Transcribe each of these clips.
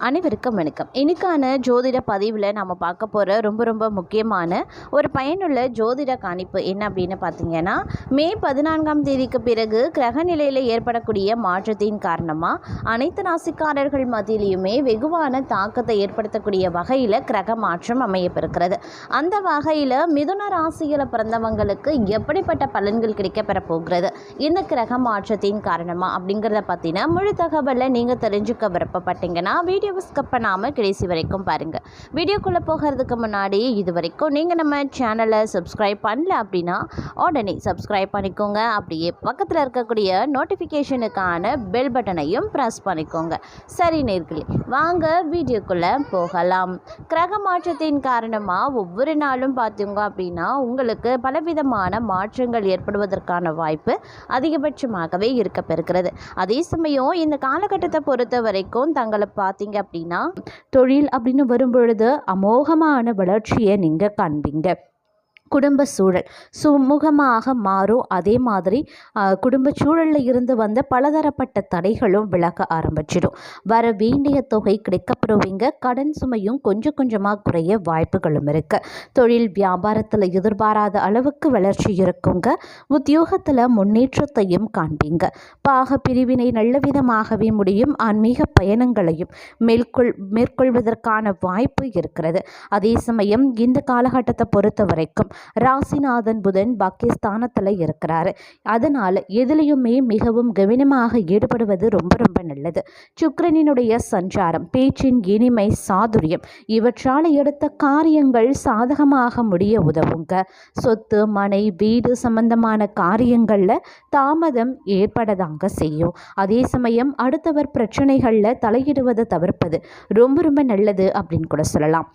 அனைவருக்கும் வணக்கம். இன்னைக்கான ஜோதிட பதிவில் நம்ம பார்க்க போகிற ரொம்ப முக்கியமான ஒரு பயனுள்ள ஜோதிட கணிப்பு என்ன அப்படின்னு பார்த்தீங்கன்னா, மே 14ஆம் தேதிக்கு பிறகு கிரக நிலையில் ஏற்படக்கூடிய மாற்றத்தின் காரணமாக அனைத்து ராசிக்காரர்கள் மத்தியிலையுமே வெகுவான தாக்கத்தை ஏற்படுத்தக்கூடிய வகையில் கிரக மாற்றம் அமையப்பெறுகிறது. அந்த வகையில் மிதுன ராசியில் பிறந்தவங்களுக்கு எப்படிப்பட்ட பலன்கள் கிடைக்கப்பெற போகிறது இந்த கிரக மாற்றத்தின் காரணமாக அப்படிங்கிறத பற்றின முழு தகவலை நீங்கள் தெரிஞ்சுக்க விருப்பப்பட்டீங்கன்னா வீடியோ ஸ்கிப் பண்ணாமல் கடைசி வரைக்கும் பாருங்கள். வீடியோக்குள்ளே போகிறதுக்கு முன்னாடி இது வரைக்கும் நீங்கள் நம்ம சேனலை சப்ஸ்கிரைப் பண்ணல அப்படின்னா உடனே சப்ஸ்கிரைப் பண்ணிக்கோங்க. அப்படியே பக்கத்தில் இருக்கக்கூடிய நோட்டிஃபிகேஷனுக்கான பெல் பட்டனையும் ப்ரெஸ் பண்ணிக்கோங்க. சரி நேர்களே, வாங்க வீடியோக்குள்ளே போகலாம். கிரக மாற்றத்தின் காரணமாக ஒவ்வொரு நாளும் பார்த்தீங்க அப்படின்னா உங்களுக்கு பலவிதமான மாற்றங்கள் ஏற்படுவதற்கான வாய்ப்பு அதிகபட்சமாகவே இருக்கப்பெறுகிறது. அதே சமயம் இந்த காலகட்டத்தை பொறுத்த வரைக்கும் தங்களை பார்த்தீங்க அப்படின்னா தொழில் அப்படின்னு வரும்பொழுது அமோகமான வளர்ச்சியை நீங்கள் காண்பீங்க. குடும்ப சூழல் சுமூகமாக மாறும். அதே மாதிரி குடும்ப சூழலில் இருந்து வந்த பலதரப்பட்ட தடைகளும் விலக ஆரம்பிச்சிடும். வர வேண்டிய தொகை கிடைக்கப்பெறுவீங்க. கடன் சுமையும் கொஞ்சம் கொஞ்சமாக குறைய வாய்ப்புகளும் இருக்குது. தொழில் வியாபாரத்தில் எதிர்பாராத அளவுக்கு வளர்ச்சி இருக்குங்க. உத்தியோகத்தில் முன்னேற்றத்தையும் காண்பீங்க. பாக பிரிவினை நல்ல விதமாகவே முடியும். ஆன்மீக பயணங்களையும் மேற்கொள்வதற்கான வாய்ப்பு இருக்கிறது. அதே சமயம் இந்த காலகட்டத்தை பொறுத்த வரைக்கும் ராசிநாதன் புதன் பாக்கியஸ்தானத்தில் இருக்கிறாரு. அதனால் எதிலையுமே மிகவும் கவனமாக ஈடுபடுவது ரொம்ப நல்லது. சுக்கிரனினுடைய சஞ்சாரம், பேச்சின் இனிமை, சாதுரியம் இவற்றால் எடுத்த காரியங்கள் சாதகமாக முடிய உதவுங்க. சொத்து, மனை, வீடு சம்பந்தமான காரியங்களில் தாமதம் ஏற்படதாங்க செய்யும். அதே சமயம் அடுத்தவர் பிரச்சனைகளில் தலையிடுவதை தவிர்ப்பது ரொம்ப நல்லது அப்படின்னு கூட சொல்லலாம்.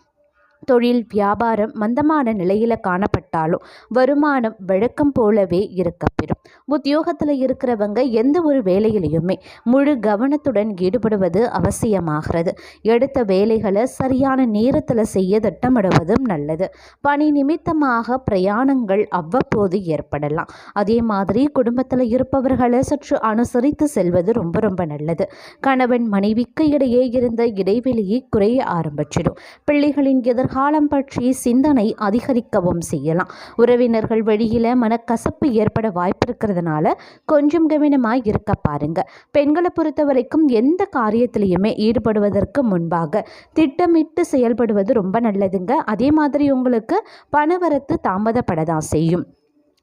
தொழில் வியாபாரம் மந்தமான நிலையில் காணப்பட்டாலும் வருமானம் வழக்கம் போலவே இருக்கப்பெறும். உத்தியோகத்தில் இருக்கிறவங்க எந்த ஒரு வேலையிலையுமே முழு கவனத்துடன் ஈடுபடுவது அவசியமாகிறது. எடுத்த வேலைகளை சரியான நேரத்தில் செய்ய திட்டமிடுவதும் நல்லது. பணி நிமித்தமாக பிரயாணங்கள் அவ்வப்போது ஏற்படலாம். அதே மாதிரி குடும்பத்தில் இருப்பவர்களை சற்று அனுசரித்து செல்வது ரொம்ப நல்லது. கணவன் மனைவிக்கு இடையே இருந்த இடைவெளியை குறைய ஆரம்பிச்சிடும். பிள்ளைகளின் காலம் பற்றி சிந்தனை அதிகரிக்கவும் செய்யலாம். உறவினர்கள் வழியில மனக்கசப்பு ஏற்பட வாய்ப்பு இருக்கிறதுனால கொஞ்சம் கவனமாய் இருக்க பாருங்க. பெண்களை பொறுத்த வரைக்கும் எந்த காரியத்திலையுமே ஈடுபடுவதற்கு முன்பாக திட்டமிட்டு செயல்படுவது ரொம்ப நல்லதுங்க. அதே மாதிரி உங்களுக்கு பணவரத்து தாமதப்படதான் செய்யும்.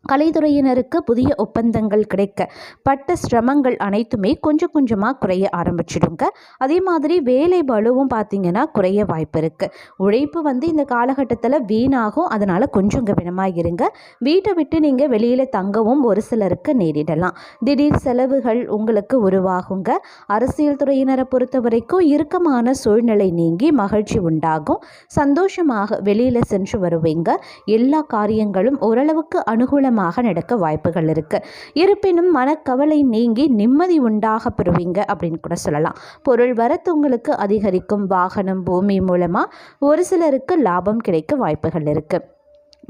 கலைத்துறையினருக்கு புதிய ஒப்பந்தங்கள் கிடைக்க பட்ட சிரமங்கள் அனைத்துமே கொஞ்சம் கொஞ்சமாக குறைய ஆரம்பிச்சிடுங்க. அதே மாதிரி வேலை பளுவும் பார்த்திங்கன்னா குறைய வாய்ப்பு இருக்குது. உழைப்பு இந்த காலகட்டத்தில் வீணாகும். அதனால் கொஞ்சம் கவனமாக இருங்க. வீட்டை விட்டு நீங்கள் வெளியில் தங்கவும் ஒரு சிலருக்கு நேரிடலாம். திடீர் செலவுகள் உங்களுக்கு உருவாகுங்க. அரசியல் துறையினரை பொறுத்த வரைக்கும் இறுக்கமான சூழ்நிலை நீங்கி மகிழ்ச்சி உண்டாகும். சந்தோஷமாக வெளியில் சென்று வருவீங்க. எல்லா காரியங்களும் ஓரளவுக்கு அனுகூலம் நடக்க வாய்ப்புகள் இருக்கு. இருப்பினும் மனக்கவலை நீங்கி நிம்மதி உண்டாக பெறுவீங்க அப்படின்னு கூட சொல்லலாம். பொருள் வரத்து உங்களுக்கு அதிகரிக்கும். வாகனம், பூமி மூலமா ஒரு சிலருக்கு லாபம் கிடைக்க வாய்ப்புகள் இருக்கு.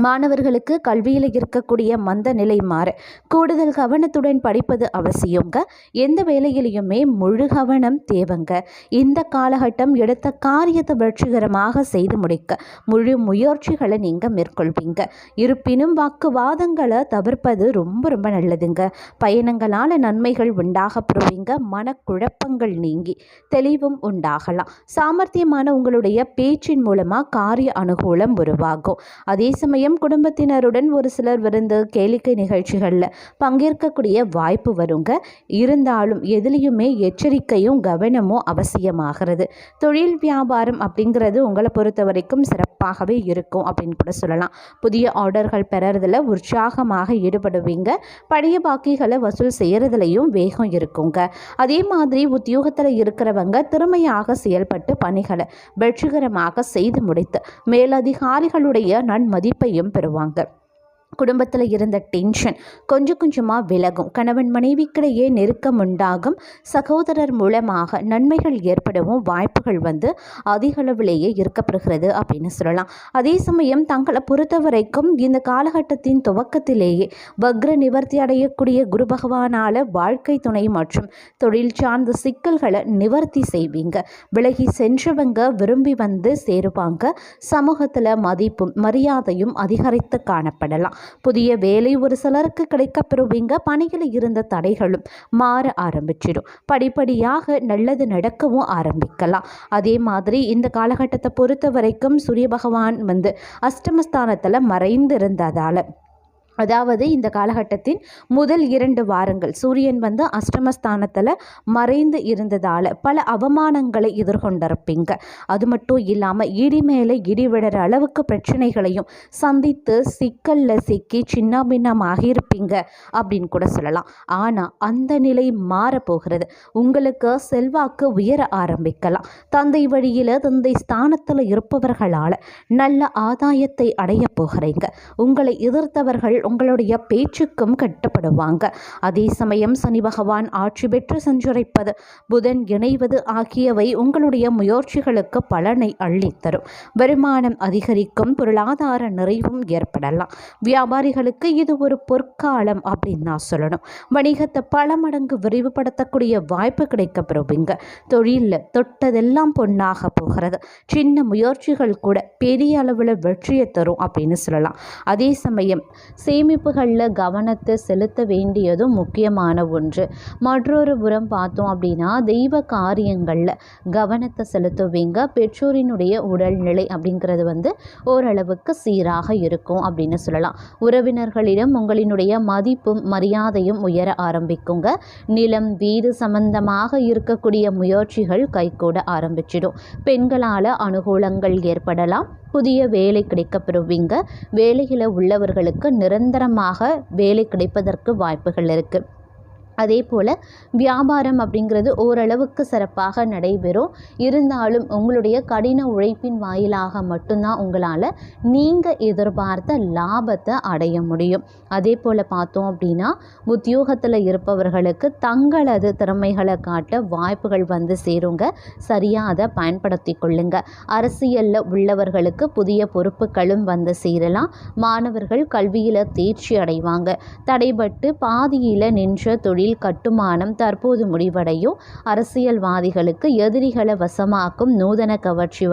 மாணவர்களுக்கு கல்வியில் இருக்கக்கூடிய மந்த நிலை மாற கூடுதல் கவனத்துடன் படிப்பது அவசியங்க. எந்த வேலையிலையுமே முழு கவனம் தேவைங்க. இந்த காலகட்டம் எடுத்த காரியத்தை வெற்றிகரமாக செய்து முடிக்க முழு முயற்சிகளை நீங்கள் மேற்கொள்வீங்க. இருப்பினும் வாக்குவாதங்களை தவிர்ப்பது ரொம்ப நல்லதுங்க. பயணங்களால் நன்மைகள் உண்டாக பெறுவீங்க. மனக்குழப்பங்கள் நீங்கி தெளிவும் உண்டாகலாம். சாமர்த்தியமான உங்களுடைய பேச்சின் மூலமாக காரிய அனுகூலம் உருவாகும். அதே சமயம் குடும்பத்தினருடன் ஒரு சிலர் விருந்து, கேளிக்கை நிகழ்ச்சிகளில் பங்கேற்கக்கூடிய வாய்ப்பு வருங்க. இருந்தாலும் எதிலையுமே எச்சரிக்கையும் கவனமும் அவசியமாகிறது. தொழில் வியாபாரம் அப்படிங்கிறது உங்களை பொறுத்த வரைக்கும் சிறப்பாகவே இருக்கும் அப்படின்னு கூட சொல்லலாம். புதிய ஆர்டர்கள் பெறறதுல உற்சாகமாக ஈடுபடுவீங்க. பழைய பாக்கிகளை வசூல் செய்யறதுலையும் வேகம் இருக்குங்க. அதே மாதிரி உத்தியோகத்தில் இருக்கிறவங்க திறமையாக செயல்பட்டு பணிகளை வெற்றிகரமாக செய்து முடித்து மேலதிகாரிகளுடைய நன்மதிப்பை பெறுவாங்க. குடும்பத்தில் இருந்த டென்ஷன் கொஞ்சம் கொஞ்சமாக விலகும். கணவன் மனைவிக்கிடையே நெருக்கம் உண்டாகும். சகோதரர் மூலமாக நன்மைகள் ஏற்படவும் வாய்ப்புகள் அதிக அளவிலேயே இருக்கப்படுகிறது அப்படின்னு சொல்லலாம். அதே சமயம் தங்களை பொறுத்த வரைக்கும் இந்த காலகட்டத்தின் துவக்கத்திலேயே வக்ர நிவர்த்தி அடையக்கூடிய குரு பகவானால் வாழ்க்கை துணை மற்றும் தொழில் சார்ந்த சிக்கல்களை நிவர்த்தி செய்வீங்க. விலகி சென்றவங்க விரும்பி சேருவாங்க. சமூகத்தில் மதிப்பும் மரியாதையும் அதிகரித்து காணப்படலாம். புதிய வேலை ஒரு சிலருக்கு கிடைக்கப்பெறுவீங்க. பணியில் இருந்த தடைகளும் மாற ஆரம்பிச்சிடும். படிப்படியாக நல்லது நடக்கவும் ஆரம்பிக்கலாம். அதே மாதிரி இந்த காலகட்டத்தை பொறுத்த வரைக்கும் சூரிய பகவான் அஷ்டமஸ்தானத்தில் மறைந்திருந்ததால், அதாவது இந்த காலகட்டத்தின் முதல் 2 வாரங்கள் சூரியன் அஷ்டமஸ்தானத்தில் மறைந்து இருந்ததால் பல அவமானங்களை எதிர்கொண்டிருப்பீங்க. அது மட்டும் இல்லாமல் இடி மேலே இடி விடுற அளவுக்கு பிரச்சனைகளையும் சந்தித்து சிக்கலில் சிக்கி சின்ன பின்னமாக இருப்பீங்க அப்படின்னு கூட சொல்லலாம். ஆனால் அந்த நிலை மாறப்போகிறது. உங்களுக்கு செல்வாக்கு உயர ஆரம்பிக்கலாம். தந்தை வழியில் தந்தை ஸ்தானத்தில் இருப்பவர்களால் நல்ல ஆதாயத்தை அடைய போகிறீங்க. உங்களை எதிர்த்தவர்கள் உங்களுடைய பேச்சுக்கும் கட்டுப்படுவாங்க. அதே சமயம் சனி பகவான் ஆட்சி பெற்று சஞ்சரிப்பது, புதன் இணைவது ஆகியவை உங்களுடைய முயற்சிகளுக்கு பலனை அள்ளித்தரும். வருமானம் அதிகரிக்கும். பொருளாதார நிறைவும் ஏற்படலாம். வியாபாரிகளுக்கு இது ஒரு பொற்காலம் அப்படின்னு நான் சொல்லணும். வணிகத்தை பல மடங்கு விரிவுபடுத்தக்கூடிய வாய்ப்பு கிடைக்கப்பெறுவீங்க. தொழிலில் தொட்டதெல்லாம் பொன்னாக போகிறது. சின்ன முயற்சிகள் கூட பெரிய அளவில் வெற்றியை தரும் அப்படின்னு சொல்லலாம். அதே சமயம் சேமிப்புகளில் கவனத்தை செலுத்த வேண்டியதும் முக்கியமான ஒன்று. மற்றொரு புறம் பார்த்தோம் அப்படின்னா தெய்வ காரியங்களில் கவனத்தை செலுத்துவீங்க. பெற்றோரினுடைய உடல்நிலை அப்படிங்கிறது ஓரளவுக்கு சீராக இருக்கும் அப்படின்னு சொல்லலாம். உறவினர்களிடம் உங்களினுடைய மதிப்பும் மரியாதையும் உயர ஆரம்பிக்குங்க. நிலம் வீடு சம்பந்தமாக இருக்கக்கூடிய முயற்சிகள் கைகூட ஆரம்பிச்சிடும். பெண்களால் அனுகூலங்கள் ஏற்படலாம். புதிய வேலை கிடைக்கப்பெறுவீங்க. வேலையில் உள்ளவர்களுக்கு நிரந்தரமாக வேலை கிடைப்பதற்கு வாய்ப்புகள் இருக்குது. அதே போல் வியாபாரம் அப்படிங்கிறது ஓரளவுக்கு சிறப்பாக நடைபெறும். இருந்தாலும் உங்களுடைய கடின உழைப்பின் வாயிலாக மட்டும்தான் உங்களால் நீங்கள் எதிர்பார்த்த லாபத்தை அடைய முடியும். அதே போல் பார்த்தோம் அப்படின்னா உத்தியோகத்தில் இருப்பவர்களுக்கு தங்களது திறமைகளை காட்ட வாய்ப்புகள் சேருங்க. சரியாக அதை பயன்படுத்தி கொள்ளுங்க. அரசியலில் உள்ளவர்களுக்கு புதிய பொறுப்புகளும் சேரலாம். மாணவர்கள் கல்வியில் தேர்ச்சி அடைவாங்க. தடைபட்டு பாதியில் நின்ற தொழில் கட்டுமானம் தற்போது முடிவடையும். அரசியல்வாதிகளுக்கு எதிரிகளை வசமாக்கும் நூதன கவர்ச்சி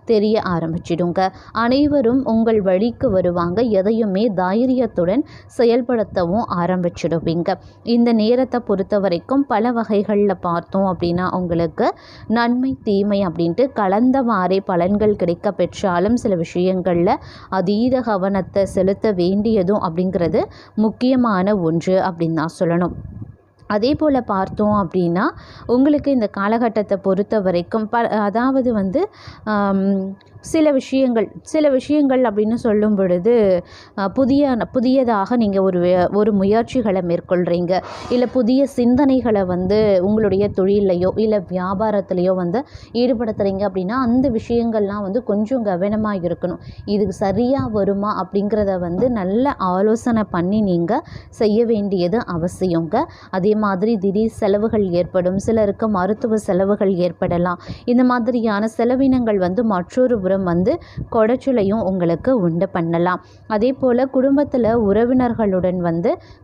தெரிய ஆரம்பிச்சிடுங்க. அனைவரும் உங்கள் வழிக்கு வருவாங்க. எதையுமே தைரியத்துடன் செயல்படுத்தவும் ஆரம்பிச்சிடுவீங்க. இந்த நேரத்தை பொறுத்த வரைக்கும் பல வகைகளில் பார்த்தோம் அப்படின்னா உங்களுக்கு நன்மை தீமை அப்படின்ட்டு கலந்தவாறே பலன்கள் கிடைக்க பெற்றாலும் சில விஷயங்களில் அதீத கவனத்தை செலுத்த வேண்டியதும் அப்படிங்கிறது முக்கியமான ஒன்று அப்படின்னு நான் சொல்லணும். அதே போல் பார்த்தோம் அப்படின்னா உங்களுக்கு இந்த காலகட்டத்தை பொறுத்த வரைக்கும் அதாவது சில விஷயங்கள் அப்படின்னு சொல்லும் பொழுது புதியதாக நீங்கள் ஒரு முயற்சிகளை மேற்கொள்கிறீங்க. இல்லை புதிய சிந்தனைகளை உங்களுடைய தொழிலையோ இல்லை வியாபாரத்துலேயோ ஈடுபடுத்துகிறீங்க அப்படின்னா அந்த விஷயங்கள்லாம் கொஞ்சம் கவனமாக இருக்கணும். இதுக்கு சரியாக வருமா அப்படிங்கிறத நல்ல ஆலோசனை பண்ணி நீங்கள் செய்ய வேண்டியது அவசியங்க. அதே மாதிரி திடீர் செலவுகள் ஏற்படும். சிலருக்கு மருத்துவ செலவுகள் ஏற்படலாம். இந்த மாதிரியான செலவினங்கள் மற்றொரு புறம் கொடைச்சலையும் உங்களுக்கு உண்டு பண்ணலாம். அதே போல் குடும்பத்தில் உறவினர்களுடன்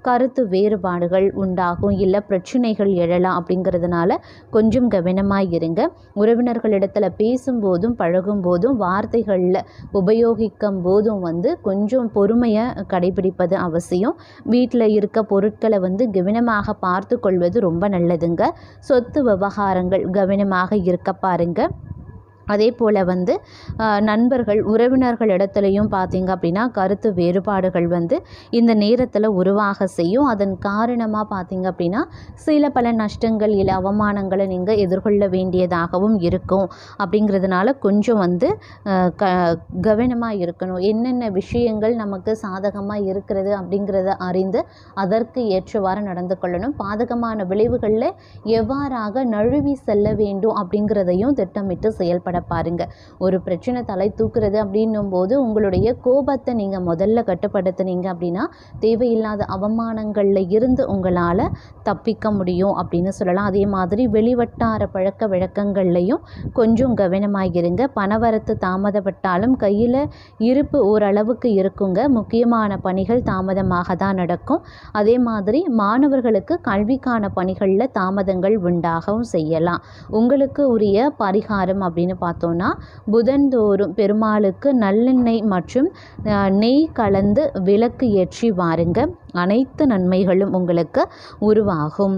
கருத்து வேறுபாடுகள் உண்டாகும். இல்லை பிரச்சனைகள் எழலாம். அப்படிங்கிறதுனால கொஞ்சம் கவனமாக இருங்க. உறவினர்களிடத்தில் பேசும்போதும் பழகும்போதும் வார்த்தைகளில் உபயோகிக்கும் போதும் கொஞ்சம் பொறுமையை கடைபிடிப்பது அவசியம். வீட்டில் இருக்க பொருட்களை கவனமாக பார்த்து கொள்வது ரொம்ப நல்லதுங்க. சொத்து விவகாரங்கள் கவனமாக இருக்க பாருங்க. அதே போல் நண்பர்கள் உறவினர்கள் இடத்துலையும் பார்த்தீங்க அப்படின்னா கருத்து வேறுபாடுகள் இந்த நேரத்தில் உருவாக செய்யும். அதன் காரணமாக பார்த்தீங்க அப்படின்னா சில பல நஷ்டங்கள் இல்லை அவமானங்களை நீங்கள் எதிர்கொள்ள வேண்டியதாகவும் இருக்கும். அப்படிங்கிறதுனால கொஞ்சம் கவனமாக இருக்கணும். என்னென்ன விஷயங்கள் நமக்கு சாதகமாக இருக்கிறது அப்படிங்கிறத அறிந்து அதற்கு ஏற்றவாறு நடந்து கொள்ளணும். பாதகமான விளைவுகளில் எவ்வாறாக நழுவி செல்ல வேண்டும் அப்படிங்கிறதையும் திட்டமிட்டு செயல்பட செயல்பட பாருங்கள். ஒரு பிரச்சனை தலை தூக்குறது அப்படின்னும் போது உங்களுடைய கோபத்தை நீங்கள் முதல்ல கட்டுப்படுத்துனீங்க அப்படின்னா தேவையில்லாத அவமானங்களில் இருந்து உங்களால் தப்பிக்க முடியும் அப்படின்னு சொல்லலாம். அதே மாதிரி வெளிவட்டார பழக்க வழக்கங்கள்லையும் கொஞ்சம் கவனமாகிருங்க. பணவரத்து தாமதப்பட்டாலும் கையில் இருப்பு ஓரளவுக்கு இருக்குங்க. முக்கியமான பணிகள் தாமதமாக தான் நடக்கும். அதே மாதிரி மாணவர்களுக்கு கல்விக்கான பணிகளில் தாமதங்கள் உண்டாகவும் செய்யலாம். உங்களுக்கு உரிய பரிகாரம் அப்படின்னு பார்த்தோன்னா புதன்தோறும் பெருமாளுக்கு நல்லெண்ணெய் மற்றும் நெய் கலந்து விளக்கு ஏற்றி வாருங்க. அனைத்து நன்மைகளும் உங்களுக்கு உருவாகும்.